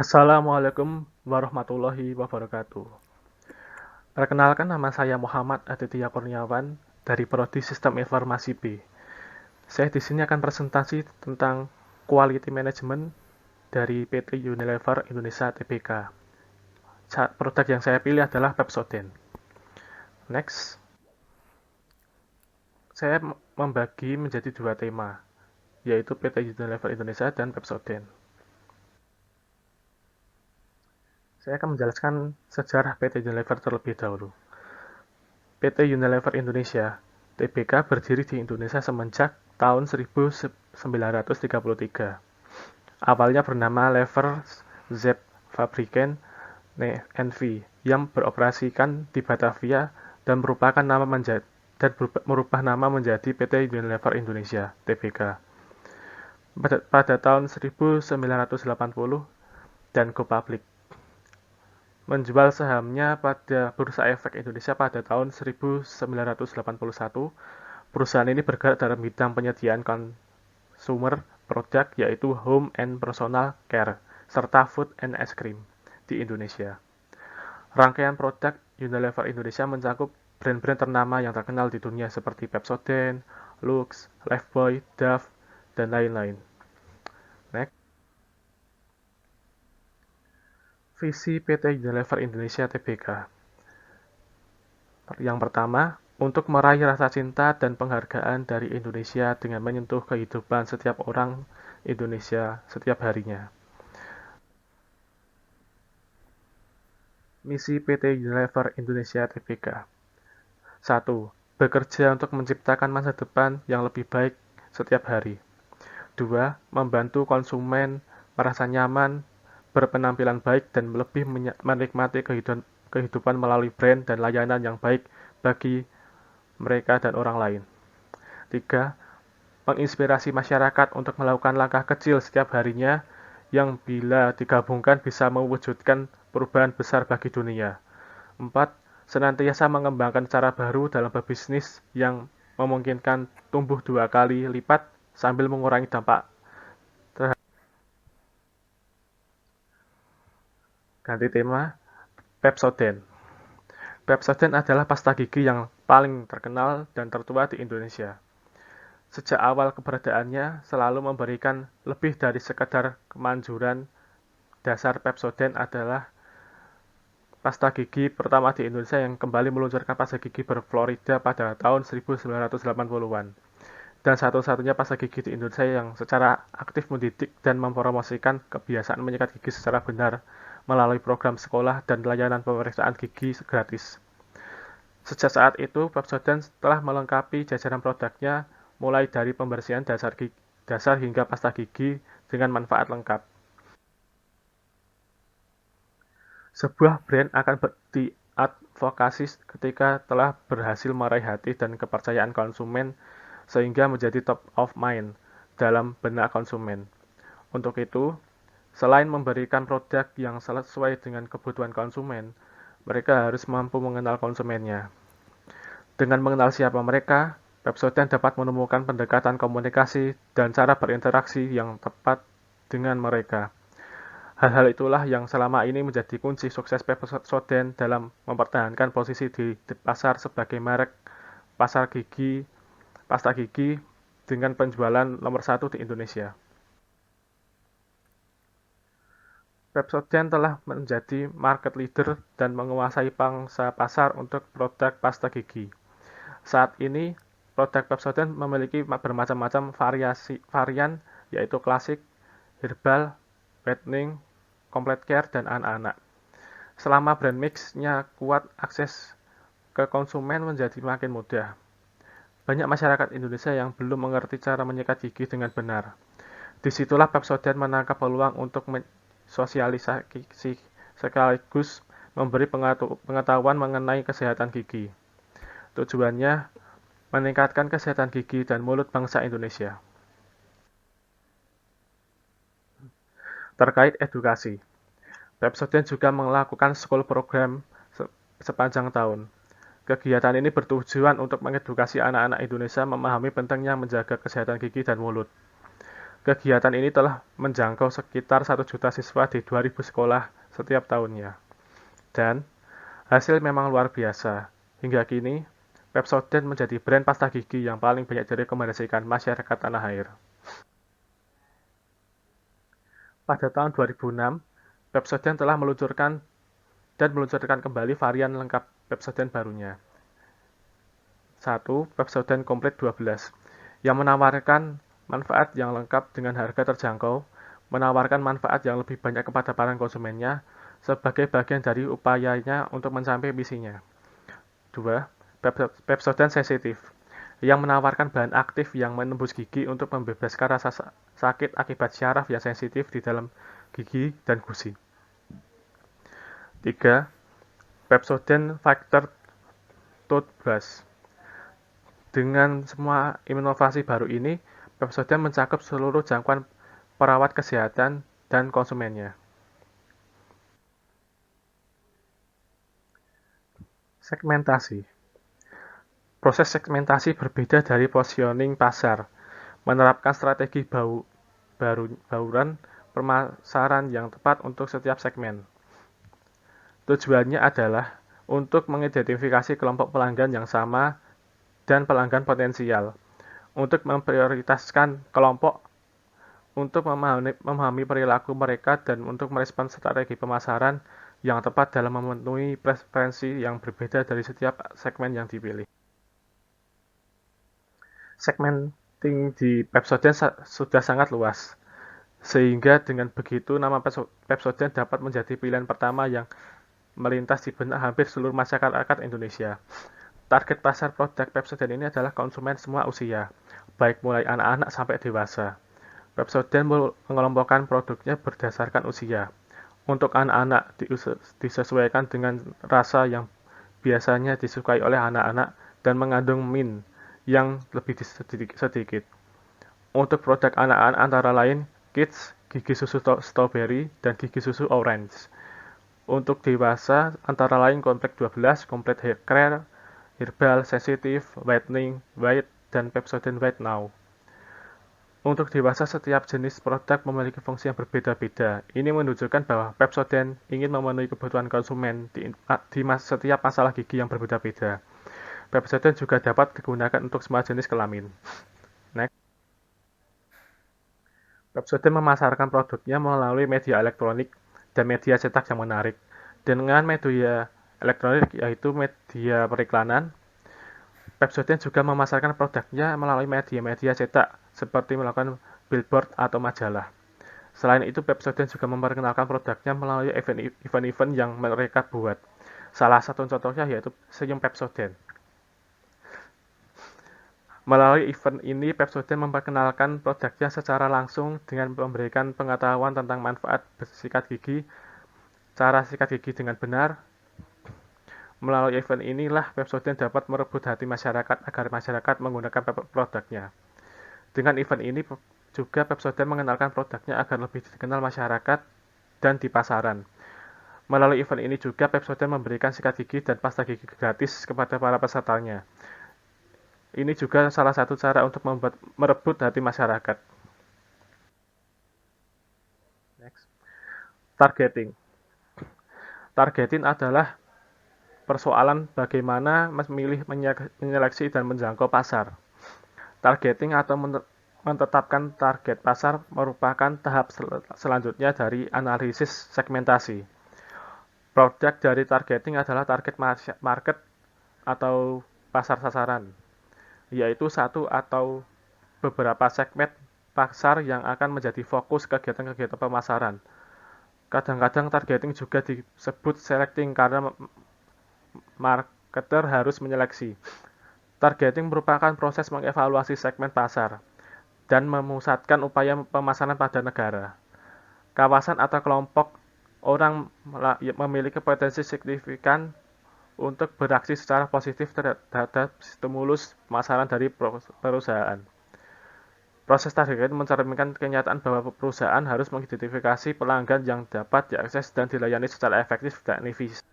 Assalamualaikum warahmatullahi wabarakatuh. Perkenalkan, nama saya Muhammad Aditya Kurniawan dari Prodi Sistem Informasi B. Saya di sini akan presentasi tentang Quality Management dari PT Unilever Indonesia Tbk. Produk yang saya pilih adalah Pepsodent. Next, saya membagi menjadi dua tema, yaitu PT Unilever Indonesia dan Pepsodent. Saya akan menjelaskan sejarah PT Unilever terlebih dahulu. PT Unilever Indonesia (Tbk) berdiri di Indonesia semenjak tahun 1933. Awalnya bernama Lever Z Fabriken N.V. yang beroperasikan di Batavia dan merubah nama menjadi PT Unilever Indonesia (Tbk) pada tahun 1980 dan go public. Menjual sahamnya pada Bursa Efek Indonesia pada tahun 1981. Perusahaan ini bergerak dalam bidang penyediaan consumer product, yaitu home and personal care, serta food and ice cream di Indonesia. Rangkaian produk Unilever Indonesia mencakup brand-brand ternama yang terkenal di dunia seperti Pepsodent, Lux, Lifebuoy, Dove, dan lain-lain. Next. Visi PT Unilever Indonesia Tbk. Yang pertama, untuk meraih rasa cinta dan penghargaan dari Indonesia dengan menyentuh kehidupan setiap orang Indonesia setiap harinya. Misi PT Unilever Indonesia Tbk. 1. Bekerja untuk menciptakan masa depan yang lebih baik setiap hari. 2. Membantu konsumen merasa nyaman, berpenampilan baik, dan lebih menikmati kehidupan melalui brand dan layanan yang baik bagi mereka dan orang lain. 3. Menginspirasi masyarakat untuk melakukan langkah kecil setiap harinya yang bila digabungkan bisa mewujudkan perubahan besar bagi dunia. 4. Senantiasa mengembangkan cara baru dalam berbisnis yang memungkinkan tumbuh 2 kali lipat sambil mengurangi dampak terhadap. Ganti tema, Pepsodent. Pepsodent adalah pasta gigi yang paling terkenal dan tertua di Indonesia. Sejak awal keberadaannya selalu memberikan lebih dari sekadar kemanjuran. Dasar Pepsodent adalah pasta gigi pertama di Indonesia yang kembali meluncurkan pasta gigi berfluorida pada tahun 1980-an. Dan satu-satunya pasta gigi di Indonesia yang secara aktif mendidik dan mempromosikan kebiasaan menyikat gigi secara benar melalui program sekolah dan layanan pemeriksaan gigi gratis. Sejak saat itu, Pepsodent telah melengkapi jajaran produknya mulai dari pembersihan dasar hingga pasta gigi dengan manfaat lengkap. Sebuah brand akan diadvokasi ketika telah berhasil meraih hati dan kepercayaan konsumen sehingga menjadi top of mind dalam benak konsumen. Untuk itu, selain memberikan produk yang sesuai dengan kebutuhan konsumen, mereka harus mampu mengenal konsumennya. Dengan mengenal siapa mereka, Pepsodent dapat menemukan pendekatan komunikasi dan cara berinteraksi yang tepat dengan mereka. Hal-hal itulah yang selama ini menjadi kunci sukses Pepsodent dalam mempertahankan posisi di pasar sebagai merek pasta gigi dengan penjualan nomor 1 di Indonesia. Pepsodent telah menjadi market leader dan menguasai pangsa pasar untuk produk pasta gigi. Saat ini, produk Pepsodent memiliki bermacam-macam varian, yaitu klasik, herbal, whitening, complete care, dan anak-anak. Selama brand mix-nya kuat, akses ke konsumen menjadi makin mudah. Banyak masyarakat Indonesia yang belum mengerti cara menyikat gigi dengan benar. Disitulah Pepsodent menangkap peluang untuk sosialisasi sekaligus memberi pengetahuan mengenai kesehatan gigi. Tujuannya meningkatkan kesehatan gigi dan mulut bangsa Indonesia. Terkait edukasi, Pepsodent juga melakukan school program sepanjang tahun. Kegiatan ini bertujuan untuk mengedukasi anak-anak Indonesia memahami pentingnya menjaga kesehatan gigi dan mulut. Kegiatan ini telah menjangkau sekitar 1 juta siswa di 2.000 sekolah setiap tahunnya. Dan hasil memang luar biasa. Hingga kini, Pepsodent menjadi brand pasta gigi yang paling banyak direkomendasikan masyarakat tanah air. Pada tahun 2006, Pepsodent telah meluncurkan kembali varian lengkap Pepsodent barunya. 1. Pepsodent Komplit 12, yang menawarkan manfaat yang lengkap dengan harga terjangkau, menawarkan manfaat yang lebih banyak kepada para konsumennya sebagai bagian dari upayanya untuk mencapai misinya. 2. Pepsodent Sensitif, yang menawarkan bahan aktif yang menembus gigi untuk membebaskan rasa sakit akibat syaraf yang sensitif di dalam gigi dan gusi. 3. Pepsodent Factor Toothbrush. Dengan semua inovasi baru ini, Pepsodent mencakup seluruh jangkauan perawat kesehatan dan konsumennya. Segmentasi. Proses segmentasi berbeda dari positioning pasar, menerapkan strategi bauran pemasaran yang tepat untuk setiap segmen. Tujuannya adalah untuk mengidentifikasi kelompok pelanggan yang sama dan pelanggan potensial, untuk memprioritaskan kelompok, untuk memahami perilaku mereka, dan untuk merespons strategi pemasaran yang tepat dalam memenuhi preferensi yang berbeda dari setiap segmen yang dipilih. Segmenting di Pepsodent sudah sangat luas, sehingga dengan begitu nama Pepsodent dapat menjadi pilihan pertama yang melintas di benak hampir seluruh masyarakat Indonesia. Target pasar produk Pepsodent ini adalah konsumen semua usia, baik mulai anak-anak sampai dewasa. Pepsodent mengelompokkan produknya berdasarkan usia. Untuk anak-anak disesuaikan dengan rasa yang biasanya disukai oleh anak-anak dan mengandung mint yang lebih sedikit. Untuk produk anak-anak antara lain Kids, gigi susu strawberry, dan gigi susu orange. Untuk dewasa antara lain Komplek 12, Komplek Hair Care, Herbal, Sensitive, Whitening, White, dan Pepsodent White Now. Untuk dewasa, setiap jenis produk memiliki fungsi yang berbeda-beda. Ini menunjukkan bahwa Pepsodent ingin memenuhi kebutuhan konsumen di setiap masalah gigi yang berbeda-beda. Pepsodent juga dapat digunakan untuk semua jenis kelamin. Next. Pepsodent memasarkan produknya melalui media elektronik dan media cetak yang menarik. Dengan media elektronik, yaitu media periklanan, Pepsodent juga memasarkan produknya melalui media-media cetak, seperti melakukan billboard atau majalah. Selain itu, Pepsodent juga memperkenalkan produknya melalui event-event yang mereka buat. Salah satu contohnya yaitu Senyum Pepsodent. Melalui event ini, Pepsodent memperkenalkan produknya secara langsung dengan memberikan pengetahuan tentang manfaat bersikat gigi, cara sikat gigi dengan benar. Melalui event inilah Pepsodent dapat merebut hati masyarakat agar masyarakat menggunakan produknya. Dengan event ini juga Pepsodent mengenalkan produknya agar lebih dikenal masyarakat dan di pasaran. Melalui event ini juga Pepsodent memberikan sikat gigi dan pasta gigi gratis kepada para pesertanya. Ini juga salah satu cara untuk merebut hati masyarakat. Next. Targeting. Targeting adalah persoalan bagaimana memilih, menyeleksi, dan menjangkau pasar. Targeting atau menetapkan target pasar merupakan tahap selanjutnya dari analisis segmentasi. Produk dari targeting adalah target market atau pasar sasaran, yaitu satu atau beberapa segmen pasar yang akan menjadi fokus kegiatan-kegiatan pemasaran. Kadang-kadang targeting juga disebut selecting karena marketer harus menyeleksi. Targeting merupakan proses mengevaluasi segmen pasar dan memusatkan upaya pemasaran pada negara, kawasan atau kelompok orang memiliki potensi signifikan untuk beraksi secara positif terhadap stimulus pemasaran dari perusahaan. Proses targeting mencerminkan kenyataan bahwa perusahaan harus mengidentifikasi pelanggan yang dapat diakses dan dilayani secara efektif dan efisien.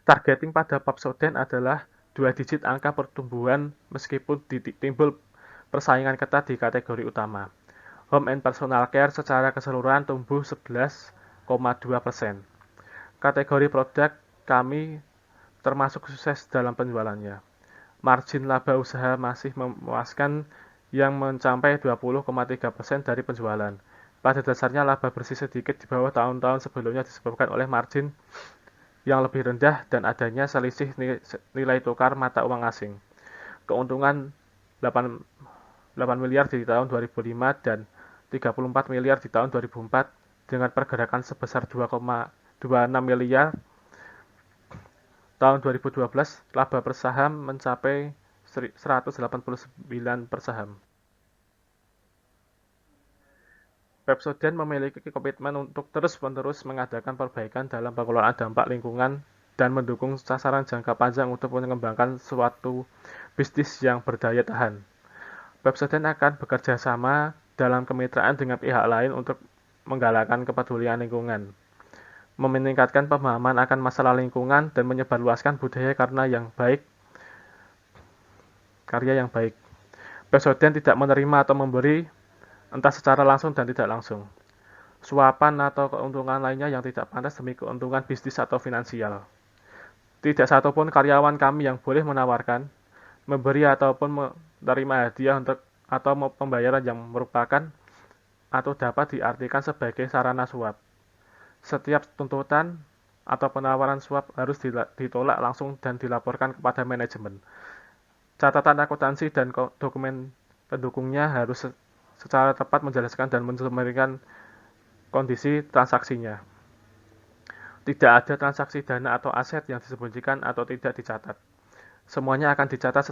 Targeting pada Pepsodent adalah 2 digit angka pertumbuhan meskipun timbul persaingan ketat di kategori utama. Home and personal care secara keseluruhan tumbuh 11,2%. Kategori produk kami termasuk sukses dalam penjualannya. Margin laba usaha masih memuaskan yang mencapai 20,3% dari penjualan. Pada dasarnya laba bersih sedikit di bawah tahun-tahun sebelumnya disebabkan oleh margin yang lebih rendah dan adanya selisih nilai tukar mata uang asing. Keuntungan 8 miliar di tahun 2005 dan 34 miliar di tahun 2004 dengan pergerakan sebesar 2,26 miliar tahun 2012, laba per saham mencapai 189 per saham. Pepsodent memiliki komitmen untuk terus-menerus mengadakan perbaikan dalam pengelolaan dampak lingkungan dan mendukung sasaran jangka panjang untuk mengembangkan suatu bisnis yang berdaya tahan. Pepsodent akan bekerja sama dalam kemitraan dengan pihak lain untuk menggalakkan kepedulian lingkungan, meningkatkan pemahaman akan masalah lingkungan, dan menyebarluaskan budaya karya yang baik. Pepsodent tidak menerima atau memberi, entah secara langsung dan tidak langsung, suapan atau keuntungan lainnya yang tidak pantas demi keuntungan bisnis atau finansial. Tidak satupun karyawan kami yang boleh menawarkan, memberi ataupun menerima hadiah atau pembayaran yang merupakan atau dapat diartikan sebagai sarana suap. Setiap tuntutan atau penawaran suap harus ditolak langsung dan dilaporkan kepada manajemen. Catatan akuntansi dan dokumen pendukungnya harus secara tepat menjelaskan dan mencerminkan kondisi transaksinya. Tidak ada transaksi dana atau aset yang disembunyikan atau tidak dicatat. Semuanya akan dicatat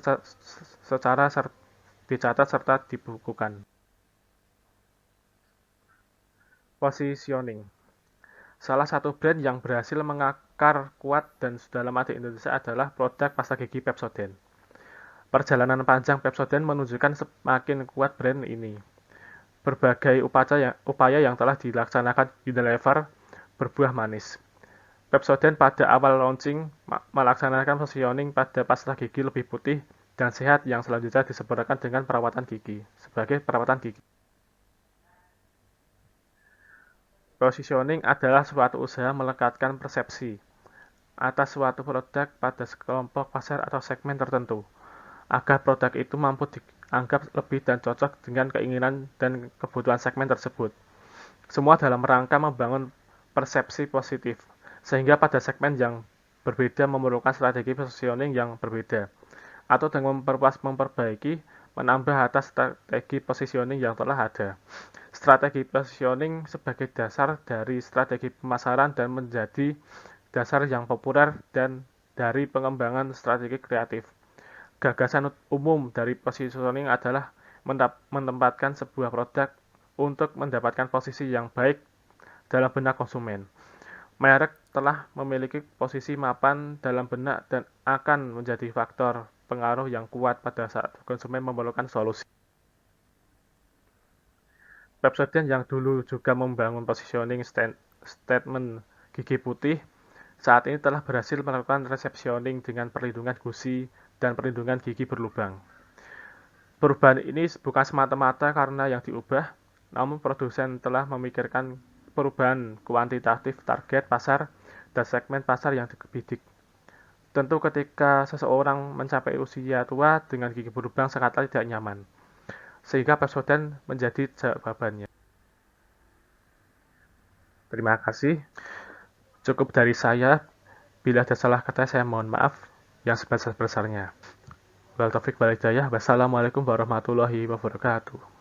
serta dibukukan. Positioning. Salah satu brand yang berhasil mengakar kuat dan sudah lama di Indonesia adalah produk pasta gigi Pepsodent. Perjalanan panjang Pepsodent menunjukkan semakin kuat brand ini. Berbagai upaya yang telah dilaksanakan Unilever berbuah manis. Pepsodent pada awal launching melaksanakan positioning pada pasta gigi lebih putih dan sehat yang selanjutnya disempurnakan dengan perawatan gigi sebagai perawatan gigi. Positioning adalah suatu usaha melekatkan persepsi atas suatu produk pada kelompok pasar atau segmen tertentu, agar produk itu mampu dianggap lebih dan cocok dengan keinginan dan kebutuhan segmen tersebut. Semua dalam rangka membangun persepsi positif, sehingga pada segmen yang berbeda memerlukan strategi positioning yang berbeda, atau dengan memperbaiki, menambah atas strategi positioning yang telah ada. Strategi positioning sebagai dasar dari strategi pemasaran dan menjadi dasar yang populer dan dari pengembangan strategi kreatif. Gagasan umum dari positioning adalah menempatkan sebuah produk untuk mendapatkan posisi yang baik dalam benak konsumen. Merek telah memiliki posisi mapan dalam benak dan akan menjadi faktor pengaruh yang kuat pada saat konsumen memerlukan solusi. Pepsodent yang dulu juga membangun positioning statement gigi putih, saat ini telah berhasil melakukan repositioning dengan perlindungan gusi dan perlindungan gigi berlubang. Perubahan ini bukan semata-mata karena yang diubah, namun produsen telah memikirkan perubahan kuantitatif target pasar dan segmen pasar yang dibidik. Tentu ketika seseorang mencapai usia tua dengan gigi berlubang sangatlah tidak nyaman, sehingga Pepsodent menjadi jawabannya. Terima kasih. Cukup dari saya. Bila ada salah kata, saya mohon maaf yang sebesar-besarnya. Wassalamualaikum warahmatullahi wabarakatuh.